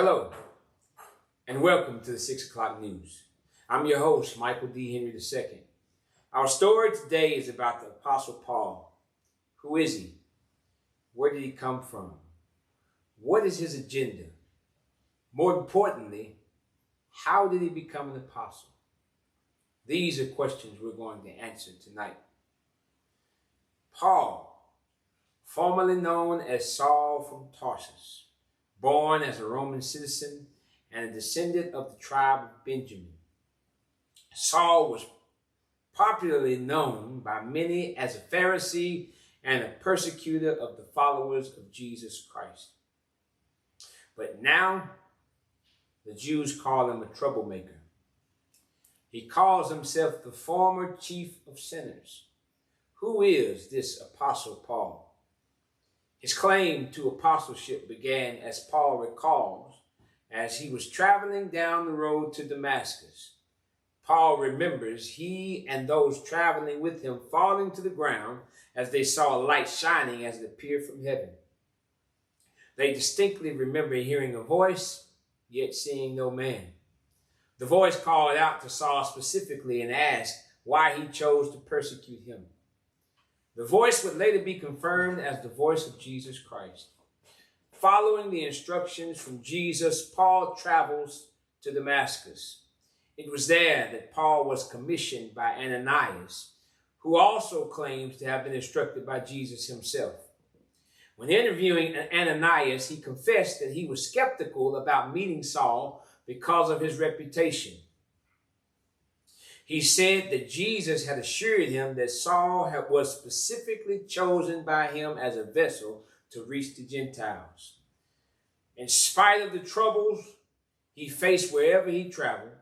Hello, and welcome to the 6 o'clock news. I'm your host, Michael D. Henry II. Our story today is about the Apostle Paul. Who is he? Where did he come from? What is his agenda? More importantly, how did he become an apostle? These are questions we're going to answer tonight. Paul, formerly known as Saul from Tarsus, born as a Roman citizen and a descendant of the tribe of Benjamin. Saul was popularly known by many as a Pharisee and a persecutor of the followers of Jesus Christ. But now, the Jews call him a troublemaker. He calls himself the former chief of sinners. Who is this Apostle Paul? His claim to apostleship began, as Paul recalls, as he was traveling down the road to Damascus. Paul remembers he and those traveling with him falling to the ground as they saw a light shining as it appeared from heaven. They distinctly remember hearing a voice, yet seeing no man. The voice called out to Saul specifically and asked why he chose to persecute him. The voice would later be confirmed as the voice of Jesus Christ. Following the instructions from Jesus, Paul travels to Damascus. It was there that Paul was commissioned by Ananias, who also claims to have been instructed by Jesus himself. When interviewing Ananias, he confessed that he was skeptical about meeting Saul because of his reputation. He said that Jesus had assured him that Saul was specifically chosen by him as a vessel to reach the Gentiles. In spite of the troubles he faced wherever he traveled,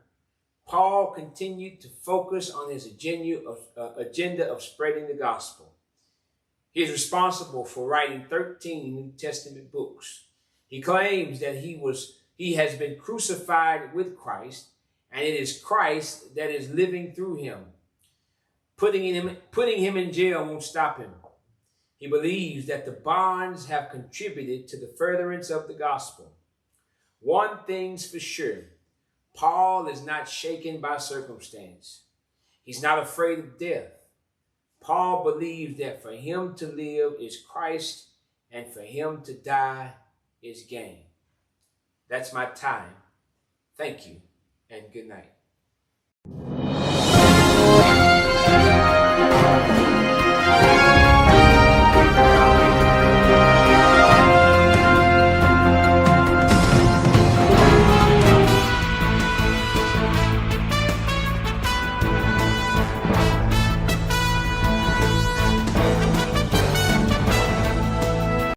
Paul continued to focus on his agenda of spreading the gospel. He is responsible for writing 13 New Testament books. He claims that he has been crucified with Christ, and it is Christ that is living through him. Putting him in jail won't stop him. He believes that the bonds have contributed to the furtherance of the gospel. One thing's for sure, Paul is not shaken by circumstance. He's not afraid of death. Paul believes that for him to live is Christ, and for him to die is gain. That's my time. Thank you, and good night.